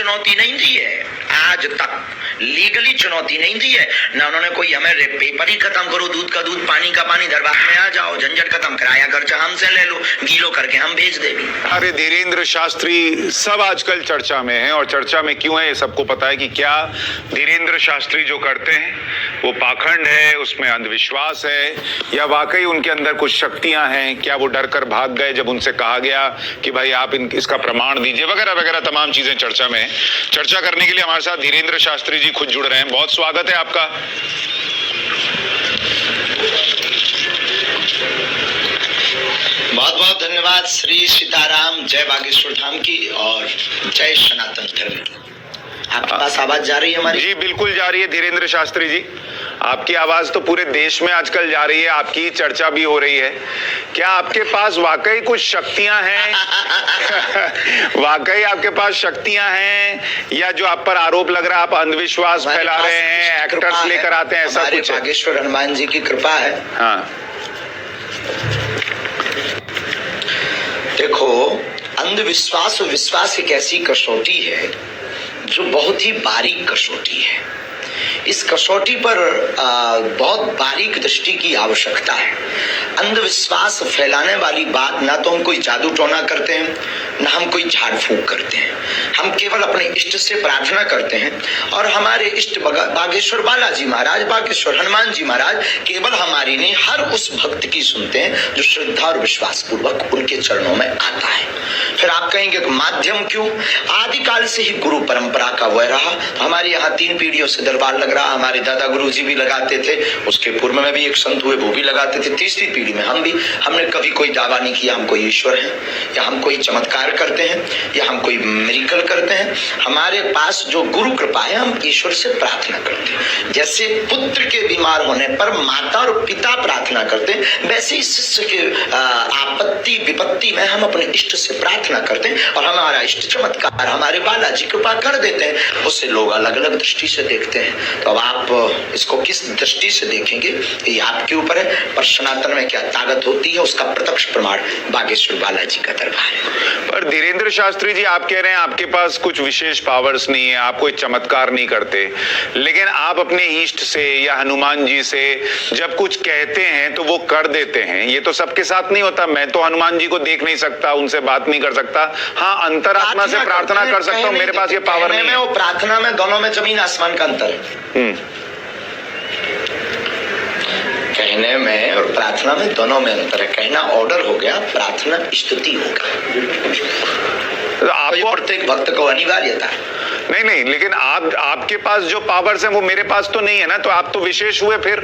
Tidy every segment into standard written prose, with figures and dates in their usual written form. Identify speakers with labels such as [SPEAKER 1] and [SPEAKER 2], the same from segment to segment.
[SPEAKER 1] चुनौती नहीं दी है, आज तक लीगली चुनौती नहीं दी है ना। उन्होंने कोई हमें पेपर ही खत्म करो, दूध का दूध पानी का पानी, दरबार में आ जाओ, झंझट खत्म, किराया खर्चा हमसे ले लो, गीलो करके हम भेज देंगे।
[SPEAKER 2] अरे धीरेन्द्र शास्त्री सब आजकल चर्चा में है, और चर्चा में क्यों है ये सबको पता है कि क्या धीरेन्द्र शास्त्री जो करते हैं वो पाखंड है, उसमें अंधविश्वास है, या वाकई उनके अंदर कुछ शक्तियां हैं। क्या वो डर कर भाग गए जब उनसे कहा गया कि भाई आप इसका प्रमाण दीजिए, वगैरह वगैरह तमाम चीजें चर्चा में है। चर्चा करने के लिए हमारे साथ धीरेन्द्र शास्त्री जी खुद जुड़ रहे हैं। बहुत स्वागत है आपका।
[SPEAKER 1] बहुत बहुत धन्यवाद। श्री सीताराम, जय बागेश्वर धाम की और जय सनातन धर्म की। आपके पास आवाज जा रही है हमारी?
[SPEAKER 2] जी बिल्कुल जा रही है धीरेन्द्र शास्त्री जी, आपकी आवाज तो पूरे देश में आजकल जा रही है, आपकी चर्चा भी हो रही है। क्या आपके पास वाकई कुछ शक्तियां हैं? वाकई आपके पास शक्तियां हैं, या जो आप पर आरोप लग रहा है आप अंधविश्वास फैला रहे हैं, एक्टर्स लेकर आते हैं, ऐसा कुछ?
[SPEAKER 1] बागेश्वर हनुमान जी की कृपा है।
[SPEAKER 2] हाँ
[SPEAKER 1] देखो, अंधविश्वास और विश्वास एक ऐसी कसौटी है जो बहुत ही बारीक कसौटी है। इस कसौटी पर बहुत बारीक दृष्टि की आवश्यकता है। अंधविश्वास फैलाने वाली बात ना तो हम कोई जादू टोना करते हैं, ना हम कोई झाड़ फूंक करते हैं। हम केवल अपने इष्ट से प्रार्थना करते हैं, और हमारे इष्ट बागेश्वर बालाजी महाराज, बागेश्वर हनुमान जी महाराज केवल हमारी नहीं, हर उस भक्त की सुनते हैं जो श्रद्धा और विश्वास पूर्वक उनके चरणों में आता है। फिर आप कहेंगे माध्यम क्यों? आदिकाल से ही गुरु परंपरा का वह रहा। हमारे यहाँ 3 पीढ़ियों से दरबार लग रहा। हमारे दादा गुरु जी भी लगाते थे, उसके पूर्व में भी एक संत हुए वो भी लगाते थे, तीसरी पीढ़ी में हम भी। हमने कभी कोई दावा नहीं किया हम कोई ईश्वर हैं, या हम कोई चमत्कार करते हैं, या हम कोई मिरेकल करते हैं। हमारे पास जो गुरु कृपा है, हम ईश्वर से प्रार्थना करते हैं। जैसे पुत्र के बीमार होने पर माता और पिता प्रार्थना करते हैं, वैसे ही शिष्य के आपत्ति विपत्ति में हम अपने इष्ट से प्रार्थना करते हैं, और हमारा इष्ट चमत्कार हमारे बालाजी कृपा कर देते हैं। उससे लोग अलग अलग दृष्टि से देखते हैं। तो अब आप इसको किस दृष्टि से देखेंगे ये आपके ऊपर है, पर सनातन में क्या ताकत होती है उसका प्रत्यक्ष प्रमाण बागेश्वर बालाजी का दरबार है।
[SPEAKER 2] पर धीरेन्द्र शास्त्री जी, आप कह रहे हैं आपके पास कुछ विशेष पावर्स नहीं है, आप कोई चमत्कार नहीं करते, लेकिन आप अपने इष्ट से या हनुमान जी से जब कुछ कहते हैं तो वो कर देते हैं। ये तो सबके साथ नहीं होता। मैं तो हनुमान जी को देख नहीं सकता, उनसे बात नहीं कर सकता, हाँ अंतरात्मा से प्रार्थना कर सकता हूँ, मेरे पास ये पावर नहीं है।
[SPEAKER 1] वो प्रार्थना में दोनों में जमीन आसमान का अंतर है। कहने में और प्रार्थना में दोनों में अंतर है। कहना ऑर्डर हो गया, प्रार्थना स्तुति हो गया।
[SPEAKER 2] तो आपको
[SPEAKER 1] प्रत्येक भक्त को अनिवार्यता है।
[SPEAKER 2] नहीं, लेकिन आपके पास जो पावर्स हैं वो मेरे पास तो नहीं है ना, तो आप तो विशेष हुए फिर।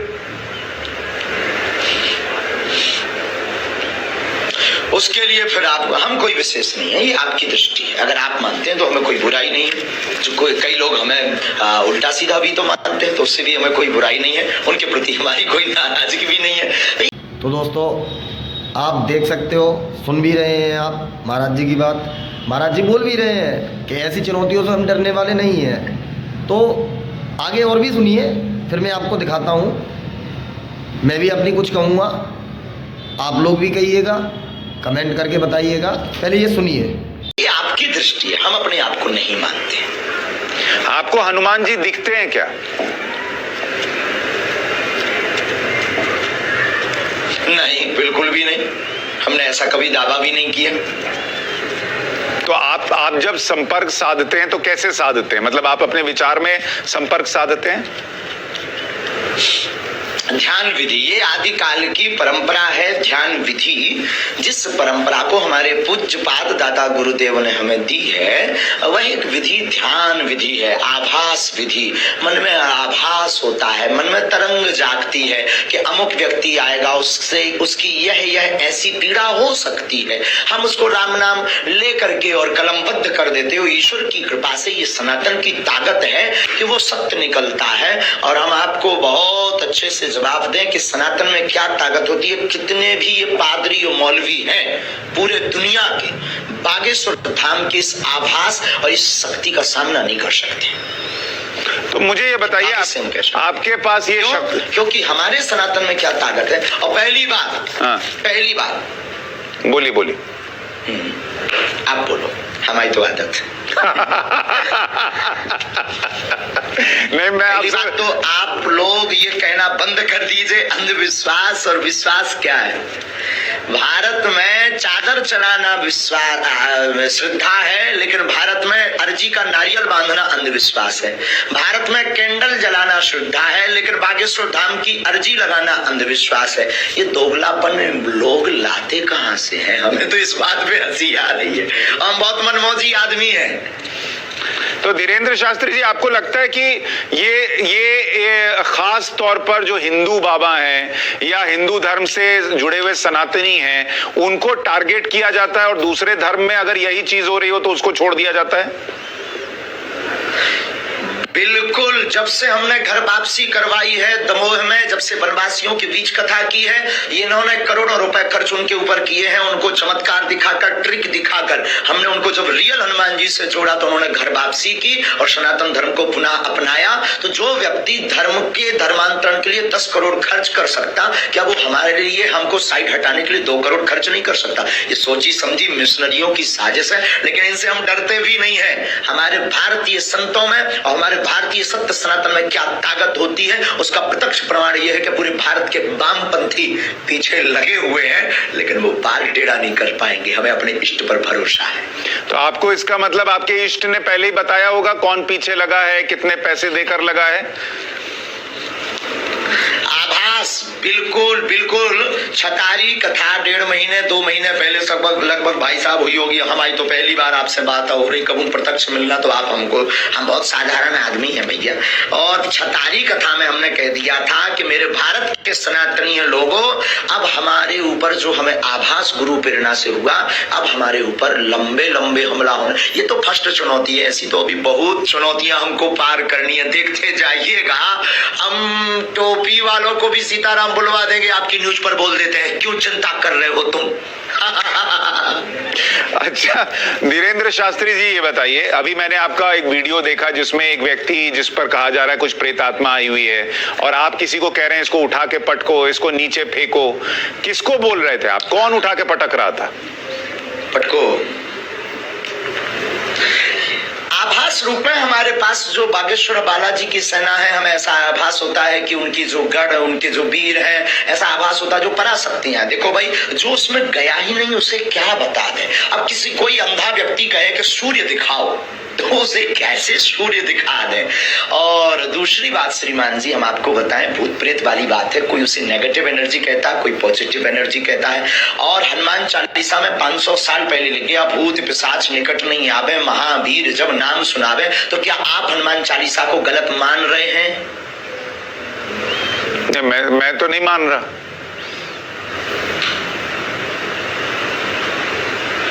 [SPEAKER 1] उसके लिए फिर आप, हम कोई विशेष नहीं है, ये आपकी दृष्टि है। अगर आप मानते हैं तो हमें कोई बुराई नहीं है। जो कई लोग हमें उल्टा सीधा भी तो मानते हैं, तो उससे भी हमें कोई बुराई नहीं है, उनके प्रति हमारी कोई नाराजगी भी नहीं है।
[SPEAKER 3] तो दोस्तों, आप देख सकते हो, सुन भी रहे हैं आप महाराज जी की बात। महाराज जी बोल भी रहे हैं कि ऐसी चुनौतियों से हम डरने वाले नहीं हैं। तो आगे और भी सुनिए, फिर मैं आपको दिखाता हूँ। मैं भी अपनी कुछ कहूँगा, आप लोग भी कहिएगा, कमेंट करके बताइएगा। पहले ये सुनिए।
[SPEAKER 1] ये आपकी दृष्टि है, हम अपने आप को नहीं मानते।
[SPEAKER 2] आपको हनुमान जी दिखते हैं क्या?
[SPEAKER 1] नहीं, बिल्कुल भी नहीं। हमने ऐसा कभी दावा भी नहीं किया।
[SPEAKER 2] तो आप जब संपर्क साधते हैं तो कैसे साधते हैं? मतलब आप अपने विचार में संपर्क साधते हैं?
[SPEAKER 1] ध्यान विधि, ये आदिकाल की परंपरा है। ध्यान विधि, जिस परंपरा को हमारे पूज्य पाद दादा गुरुदेव ने हमें दी है, वह एक विधि ध्यान विधि है। आभास विधि, मन में आभास होता है, मन में तरंग जागती है कि अमुक व्यक्ति आएगा, उससे उसकी यह ऐसी पीड़ा हो सकती है। हम उसको राम नाम ले करके और कलमबद्ध कर देते हो। ईश्वर की कृपा से ये सनातन की ताकत है कि वो सत्य निकलता है। और हम आपको बहुत अच्छे से जवाब दें कि सनातन में क्या ताकत होती है। कितने भी ये पादरी और मौलवी हैं पूरे दुनिया के, बागेश्वर धाम के इस आभास और इस शक्ति का सामना नहीं कर सकते।
[SPEAKER 2] तो मुझे ये बताइए, आपके पास ये शक्ति,
[SPEAKER 1] क्योंकि हमारे सनातन में क्या ताकत है। और पहली बात
[SPEAKER 2] बोली
[SPEAKER 1] आप बोलो, हमारी तो आदत है।
[SPEAKER 2] नहीं, मैं
[SPEAKER 1] पहली
[SPEAKER 2] आपसे
[SPEAKER 1] बात तो आप लोग ये कहना बंद कर दीजिए अंधविश्वास और विश्वास क्या है। भारत में चादर चढ़ाना विश्वास श्रद्धा है, लेकिन भारत में अर्जी का नारियल बांधना अंधविश्वास है। भारत में कैंडल जलाना श्रद्धा है, लेकिन बागेश्वर धाम की अर्जी लगाना अंधविश्वास है। ये दोगलापन लोग लाते कहाँ से हैं? हमें तो इस बात पे हंसी आ रही है। हम बहुत मनमौजी आदमी हैं।
[SPEAKER 2] तो धीरेन्द्र शास्त्री जी, आपको लगता है कि ये खास तौर पर जो हिंदू बाबा हैं या हिंदू धर्म से जुड़े हुए सनातनी हैं, उनको टारगेट किया जाता है और दूसरे धर्म में अगर यही चीज हो रही हो तो उसको छोड़ दिया जाता है?
[SPEAKER 1] बिल्कुल, जब से हमने घर वापसी करवाई है दमोह में, जब से वनवासियों के बीच कथा की है, इन्होंने करोड़ों रुपए खर्च उनके ऊपर किए हैं। उनको चमत्कार दिखाकर, ट्रिक दिखाकर हमने उनको जब रियल हनुमान जी से जोड़ा तो उन्होंने घर वापसी की और सनातन धर्म को पुनः अपनाया। तो जो व्यक्ति धर्म के धर्मांतरण के लिए 10 करोड़ खर्च कर सकता, क्या वो हमारे लिए, हमको साइड हटाने के लिए 2 करोड़ खर्च नहीं कर सकता? ये सोची समझी मिशनरियों की साजिश है, लेकिन इनसे हम डरते भी नहीं है। हमारे भारतीय संतों में और हमारे भारतीय सत्य सनातन में क्या ताकत होती है, उसका प्रत्यक्ष प्रमाण यह है कि पूरे भारत के वामपंथी पीछे लगे हुए हैं, लेकिन वो बाल टेढ़ा नहीं कर पाएंगे। हमें अपने इष्ट पर भरोसा है।
[SPEAKER 2] तो आपको इसका मतलब आपके इष्ट ने पहले ही बताया होगा कौन पीछे लगा है, कितने पैसे देकर लगा है?
[SPEAKER 1] आभास, बिल्कुल बिल्कुल। छतारी कथा 1.5 महीने 2 महीने पहले लगभग भाई साहब हुई होगी। हमारी तो पहली बार आपसे बात हो रही, कब प्रत्यक्ष मिलना तो आप हमको, हम बहुत साधारण आदमी हैं भैया। और छतारी कथा में हमने कह दिया था कि मेरे भारत के सनातनी लोगों, अब हमारे ऊपर जो हमें आभास गुरु प्रेरणा से हुआ, अब हमारे ऊपर लंबे लंबे हमला होने। ये तो फर्स्ट चुनौती है, ऐसी तो अभी बहुत चुनौतियां हमको पार करनी है। देखते जाइएगा, हम टोपी वालों को भी सीताराम बुलवा देंगे, आपकी न्यूज पर बोल देते हैं, क्यों चिंता कर रहे हो तुम?
[SPEAKER 2] अच्छा धीरेन्द्र शास्त्री जी, ये बताइए, अभी मैंने आपका एक वीडियो देखा जिसमें एक व्यक्ति, जिस पर कहा जा रहा है कुछ प्रेत आत्मा आई हुई है, और आप किसी को कह रहे हैं इसको उठा के पटको, इसको नीचे फेंको। किसको बोल रहे थे आप? कौन उठा के पटक रहा था?
[SPEAKER 1] पटको आभास रूप में हमारे पास जो बागेश्वर बालाजी की सेना है, हमें ऐसा आभास होता है कि उनकी जो गढ़, उनके जो वीर हैं, ऐसा आभास होता है जो पराशक्तियां। देखो भाई, जो उसमें गया ही नहीं उसे क्या बता दें। अब किसी कोई अंधा व्यक्ति कहे कि सूर्य दिखाओ, तो उसे कैसे सूर्य दिखा दे। और दूसरी बात श्रीमान जी, हम आपको बताएं, भूत प्रेत वाली बात है, कोई उसे नेगेटिव एनर्जी कहता है, कोई पॉजिटिव एनर्जी कहता है। और हनुमान चालीसा में 500 साल पहले लिख गया, भूत पिशाच निकट नहीं आवे, महावीर जब नाम सुनावे। तो क्या आप हनुमान चालीसा को गलत मान रहे हैं?
[SPEAKER 2] मैं तो नहीं मान रहा।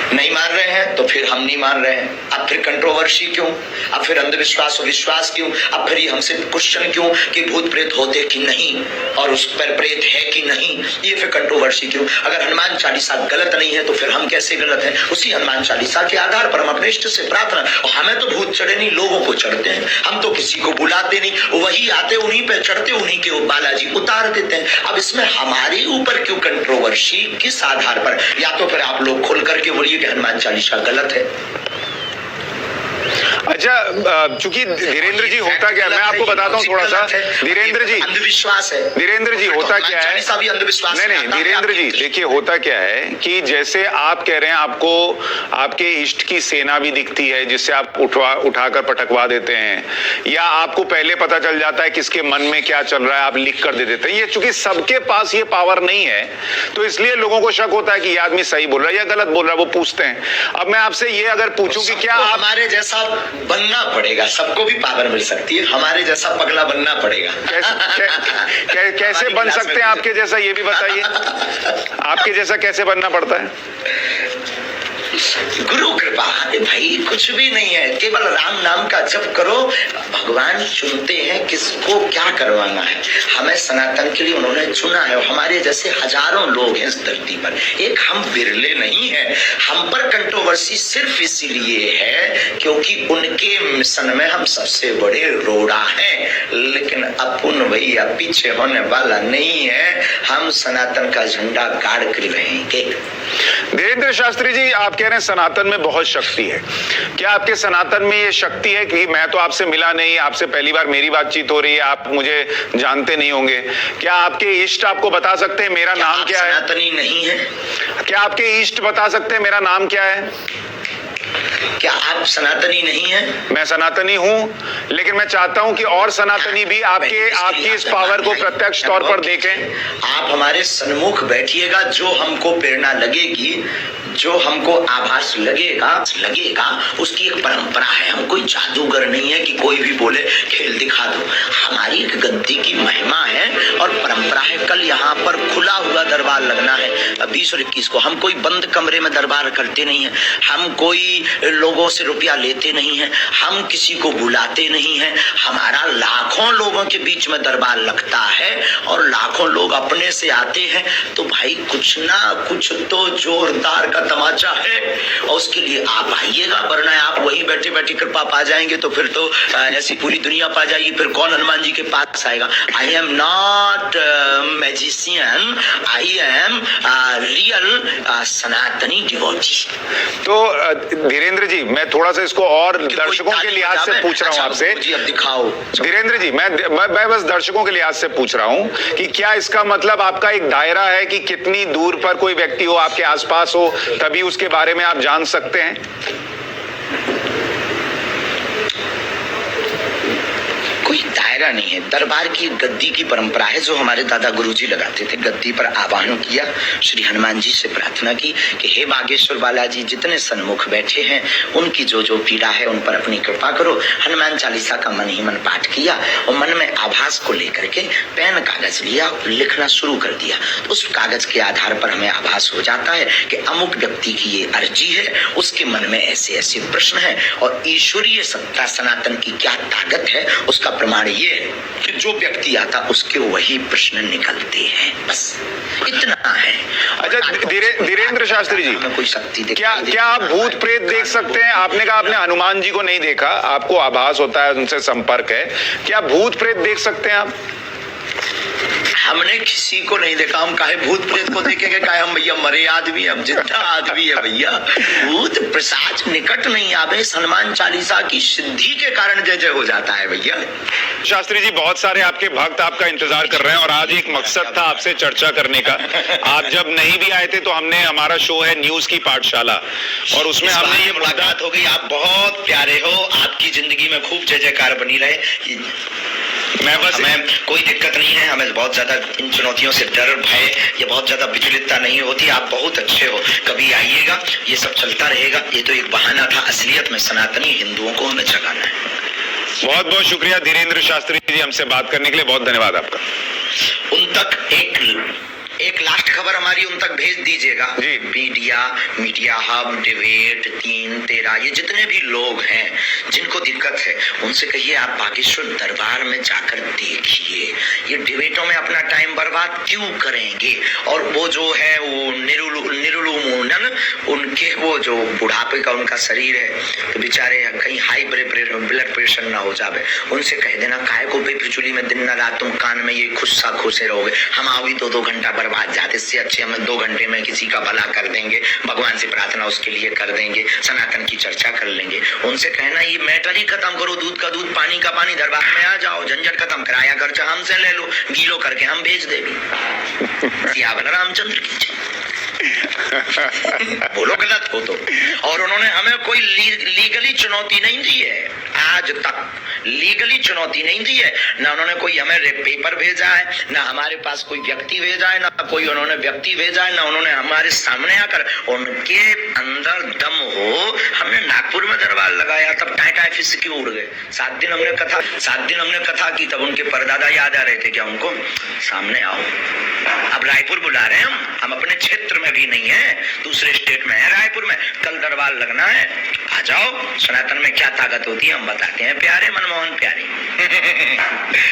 [SPEAKER 1] नहीं मान रहे हैं तो फिर हम नहीं मान रहे हैं। अब फिर कंट्रोवर्सी क्यों? अब फिर अंधविश्वास और विश्वास क्यों? अब फिर हमसे क्वेश्चन क्यों कि भूत प्रेत होते कि नहीं और उस पर प्रेत है कि नहीं? ये फिर कंट्रोवर्सी क्यों? अगर हनुमान चालीसा गलत नहीं है तो फिर हम कैसे गलत हैं? उसी हनुमान चालीसा के आधार पर हम अपने इष्ट से प्रार्थना, और हमें तो भूत चढ़े नहीं, लोगों को चढ़ते हैं। हम तो किसी को बुलाते नहीं, वही आते, उन्हीं पे चढ़ते, उन्हीं के बालाजी उतार देते हैं। अब इसमें हमारे ऊपर क्यों कंट्रोवर्सी? किस आधार पर? या तो फिर आप लोग खुल करके बोलिए हनुमान चालीसा गलत है।
[SPEAKER 2] अच्छा, चूंकि धीरेन्द्र जी होता क्या, मैं आपको बताता हूँ थोड़ा सा। धीरेन्द्र जी,
[SPEAKER 1] अंधविश्वास है।
[SPEAKER 2] धीरेन्द्र जी होता क्या है,
[SPEAKER 1] भी अंधविश्वास
[SPEAKER 2] नहीं धीरेन्द्र जी देखिए, होता क्या है कि जैसे आप कह रहे हैं, आपको आपके इष्ट की सेना भी दिखती है जिससे आप उठाकर पटकवा देते हैं, या आपको पहले पता चल जाता है किसके मन में क्या चल रहा है, आप लिख कर दे देते हैं। ये चूंकि सबके पास ये पावर नहीं है, तो इसलिए लोगों को शक होता है कि ये आदमी सही बोल रहा है या गलत बोल रहा है, वो पूछते हैं। अब मैं आपसे ये अगर पूछूं कि क्या आप,
[SPEAKER 1] हमारे जैसा बनना पड़ेगा, सबको भी पावर मिल सकती है, हमारे जैसा पगला बनना पड़ेगा।
[SPEAKER 2] कैसे बन सकते हैं आपके जैसा, ये भी बताइए। आपके जैसा कैसे बनना पड़ता है?
[SPEAKER 1] गुरु कृपा। अरे भाई, कुछ भी नहीं है, केवल राम नाम का जप करो। भगवान चुनते हैं किसको क्या करवाना है। हमें सनातन के लिए उन्होंने चुना है, और हमारे जैसे हजारों लोग हैं इस धरती पर, एक हम बिरले नहीं हैं। हम पर कंट्रोवर्सी सिर्फ इसीलिए है क्योंकि उनके मिशन में हम सबसे बड़े रोड़ा हैं, लेकिन अपन भैया पीछे होने वाला नहीं है। हम सनातन का झंडा गाड़ कर रहेंगे।
[SPEAKER 2] धीरेन्द्र शास्त्री जी, आप कह रहे हैं सनातन में बहुत शक्ति है। क्या आपके सनातन में ये शक्ति है कि मैं तो आपसे मिला नहीं, आपसे पहली बार मेरी बातचीत हो रही है, आप मुझे जानते नहीं होंगे, क्या आपके इष्ट आपको बता सकते हैं मेरा नाम क्या है?
[SPEAKER 1] सनातनी नहीं है?
[SPEAKER 2] क्या आपके इष्ट बता सकते हैं मेरा नाम क्या है?
[SPEAKER 1] क्या आप सनातनी नहीं हैं?
[SPEAKER 2] मैं सनातनी हूं, लेकिन मैं चाहता हूं कि और सनातनी भी आपकी इस पावर को प्रत्यक्ष तौर पर देखें।
[SPEAKER 1] आप हमारे सन्मुख बैठिएगा, जो हमको प्रेरणा लगेगी, जो हमको आभास लगेगा उसकी एक परंपरा है। हम कोई जादूगर नहीं है कि कोई भी बोले खेल दिखा दो। हमारी एक गद्दी की महिमा है और परंपरा है। कल यहाँ पर खुला हुआ दरबार लगना है 20 और 21 को। हम कोई बंद कमरे में दरबार करते नहीं है, हम कोई लोगों से रुपया लेते नहीं है, हम किसी को बुलाते नहीं है। हमारा लाखों लोगों के बीच में दरबार लगता है और लाखों लोग अपने से आते हैं। तो भाई कुछ ना कुछ तो जोरदार का तमाचा है और उसके लिए आप आइएगा, वरना आप वही बैठे बैठे कृपा पा जाएंगे तो फिर तो ऐसी पूरी दुनिया पा जाएगी। फिर कौन हनुमान जी के पास आएगा? I am not magician, I am real सनातनी डिवोटी।
[SPEAKER 2] तो धीरेन्द्र जी, मैं थोड़ा सा इसको और दर्शकों के लिहाज से पूछ रहा हूँ आपसे।
[SPEAKER 1] जी अब दिखाओ
[SPEAKER 2] धीरेन्द्र जी, मैं बस दर्शकों के लिहाज से पूछ रहा हूँ कि क्या इसका मतलब आपका एक दायरा है कि कितनी दूर पर कोई व्यक्ति हो, आपके आसपास हो, तभी उसके बारे में आप जान सकते हैं?
[SPEAKER 1] कोई दायरा नहीं है। दरबार की गद्दी की परंपरा है जो हमारे दादा गुरुजी लगाते थे। गद्दी पर आवाहन किया, श्री हनुमान जी से प्रार्थना की कि हे बागेश्वर बालाजी, जितने सन्मुख बैठे हैं उनकी जो जो पीड़ा है उन पर अपनी कृपा करो। हनुमान चालीसा का मन ही मन पाठ किया और मन में आभास को लेकर के पेन कागज लिया, लिखना शुरू कर दिया। तो उस कागज के आधार पर हमें आभास हो जाता है कि अमुक व्यक्ति की ये अर्जी है, उसके मन में ऐसे ऐसे प्रश्न है और ईश्वरीय सत्ता सनातन की क्या ताकत है उसका प्रमाण ये है कि जो व्यक्ति आता उसके वही प्रश्न निकलते हैं। बस इतना है।
[SPEAKER 2] अच्छा धीरेन्द्र शास्त्री जी,
[SPEAKER 1] कोई शक्ति
[SPEAKER 2] क्या आप भूत प्रेत देख सकते हैं? आपने कहा आपने हनुमान जी को नहीं देखा, आपको आभास होता है, उनसे संपर्क है, क्या भूत प्रेत देख सकते हैं आप?
[SPEAKER 1] हमने किसी को नहीं देखा। हम काहे भूत प्रेत को देखेंगे? काहे हम भैया मरे आदमी, हम जिंदा आदमी है भैया। भूत प्रसाद निकट नहीं आवे। हनुमान चालीसा की सिद्धि के कारण जय जय हो जाता है भैया।
[SPEAKER 2] शास्त्री जी, बहुत सारे आपके भक्त आपका इंतजार कर रहे हैं और आज एक मकसद था आपसे चर्चा करने का। आप जब नहीं भी आए थे तो हमने, हमारा शो है न्यूज की पाठशाला और उसमें हमने ये
[SPEAKER 1] मुलाकात हो गई। आप बहुत प्यारे हो, आपकी जिंदगी में खूब जय जयकार बनी रहे। हमें कोई दिक्कत नहीं है, हमें बहुत ज्यादा इन चुनौतियों से डर भय ये बहुत ज्यादा विचलितता नहीं होती। आप बहुत अच्छे हो, कभी आइएगा, ये सब चलता रहेगा। ये तो एक बहाना था, असलियत में सनातनी हिंदुओं को हमें जगाना है।
[SPEAKER 2] बहुत बहुत शुक्रिया धीरेन्द्र शास्त्री जी, हमसे बात करने के लिए बहुत धन्यवाद आपका।
[SPEAKER 1] उन तक एक लास्ट खबर हमारी उन तक भेज दीजिएगा। मीडिया हब, डिबेट 3-13 ये जितने भी लोग हैं जिनको दिक्कत है उनसे कहिए आप बागेश्वर दरबार में जाकर देखिए। ये डिबेटों में अपना टाइम बर्बाद क्यों करेंगे? और वो जो है वो निरुलुमोनन, उनके वो जो बुढ़ापे का उनका शरीर है तो बेचारे कहीं हाई ब्लड प्रेशर ना हो जावे। उनसे कह देना काहे को बेफिजूली में दिन न रात तुम कान में ये खुस्सा खोसे रहोगे। हम आओगे 2-2 घंटा बर्बाद जाते, इससे अच्छे हम 2 घंटे में किसी का भला कर देंगे, भगवान से प्रार्थना उसके लिए कर देंगे, सनातन की चर्चा कर लेंगे। उनसे कहना ये मैटर ही खत्म करो, दूध का दूध पानी का पानी, दरबार में आ जाओ, झंझट खत्म, किराया खर्चा हमसे ले लो, गीलो करके हम भेज देंगे। सियावर रामचंद्र की बोलो गलत हो तो। और उन्होंने हमें कोई लीगली चुनौती नहीं दी है, आज तक लीगली चुनौती नहीं दी है। ना उन्होंने कोई हमें पेपर भेजा है, ना हमारे पास कोई व्यक्ति भेजा है, ना कोई उन्होंने व्यक्ति भेजा है, ना उन्होंने हमारे सामने आकर, उनके अंदर दम हो। हमने नागपुर में दरबार लगाया तब टाटा फिश क्यों उड़ गए? 7 दिन हमने कथा की, तब उनके परदादा याद आ रहे थे क्या उनको? सामने आओ। अब रायपुर बुला रहे हैं हम अपने क्षेत्र में भी नहीं है, दूसरे स्टेट में है, रायपुर में कल दरबार लगना है, आ जाओ। सनातन में क्या ताकत होती है हम बताते हैं प्यारे, मनमोहन प्यारे।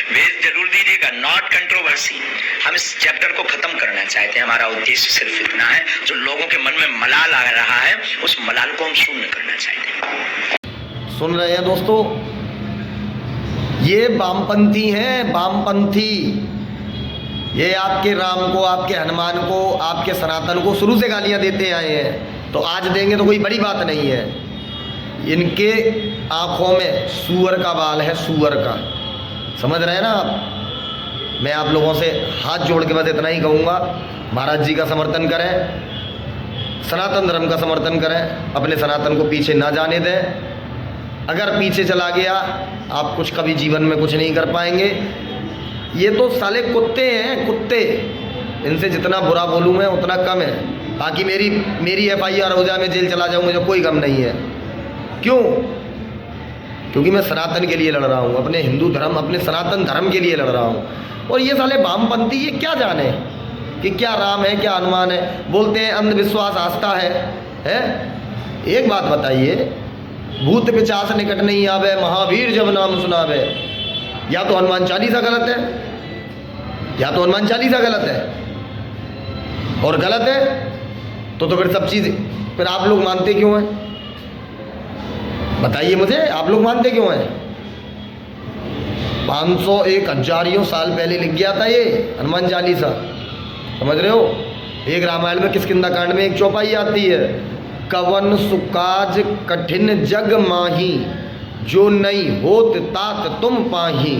[SPEAKER 1] भेज जरूर दीजिएगा, नॉट कंट्रोवर्सी। हम इस चैप्टर को खत्म करना चाहते हैं, हमारा उद्देश्य सिर्फ इतना है। जो लोगों के मन में मलाल आ रहा है उस मलाल को हम शून्य करना चाहते हैं।
[SPEAKER 3] सुन रहे हैं दोस्तों, ये वामपंथी हैं, वामपंथी। ये आपके राम को, आपके हनुमान को, आपके सनातन को शुरू से गालियां देते आए हैं, तो आज देंगे तो कोई बड़ी बात नहीं है। इनके आंखों में सूअर का बाल है, सूअर का, समझ रहे हैं ना आप। मैं आप लोगों से हाथ जोड़ के बस इतना ही कहूँगा, महाराज जी का समर्थन करें, सनातन धर्म का समर्थन करें, अपने सनातन को पीछे ना जाने दें। अगर पीछे चला गया आप कुछ कभी जीवन में कुछ नहीं कर पाएंगे। ये तो साले कुत्ते हैं, कुत्ते, इनसे जितना बुरा बोलूँ मैं उतना कम है। बाकी मेरी FIR हो जाए, मैं जेल चला जाऊँ, मुझे कोई गम नहीं है। क्यों? क्योंकि मैं सनातन के लिए लड़ रहा हूँ, अपने हिंदू धर्म, अपने सनातन धर्म के लिए लड़ रहा हूँ। और ये साले वामपंथी ये क्या जाने कि क्या राम है, क्या हनुमान है, बोलते हैं अंधविश्वास आस्था है? एक बात बताइए, भूत पिशाच निकट नहीं आवे, महावीर जब नाम सुनावे, या तो हनुमान चालीसा गलत है, या तो हनुमान चालीसा गलत है। और गलत है तो फिर सब चीज़ फिर आप लोग मानते क्यों हैं? बताइए मुझे, आप लोग मानते क्यों हैं? 500 1000 साल पहले लिख गया था ये हनुमान चालीसा, समझ रहे हो। एक रामायण में किष्किंधा कांड में एक चौपाई आती है, कवन सुकाज कठिन जग माही, जो नहीं होत तात तुम पाही।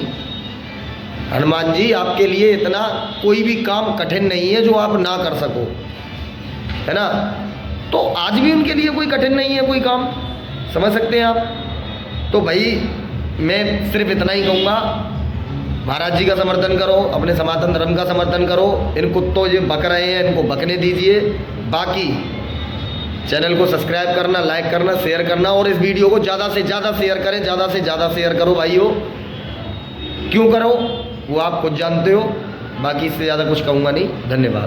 [SPEAKER 3] हनुमान जी आपके लिए इतना कोई भी काम कठिन नहीं है जो आप ना कर सको, है ना। तो आज भी उनके लिए कोई कठिन नहीं है कोई काम, समझ सकते हैं आप। तो भाई मैं सिर्फ इतना ही कहूँगा, महाराज जी का समर्थन करो, अपने सनातन धर्म का समर्थन करो। इन कुत्तों जो बक रहे हैं इनको बकने दीजिए। बाकी चैनल को सब्सक्राइब करना, लाइक करना, शेयर करना, और इस वीडियो को ज़्यादा से ज़्यादा शेयर करें, ज़्यादा से ज़्यादा शेयर करो भाइयों। क्यों करो वो आप खुद जानते हो, बाकी इससे ज़्यादा कुछ कहूँगा नहीं। धन्यवाद।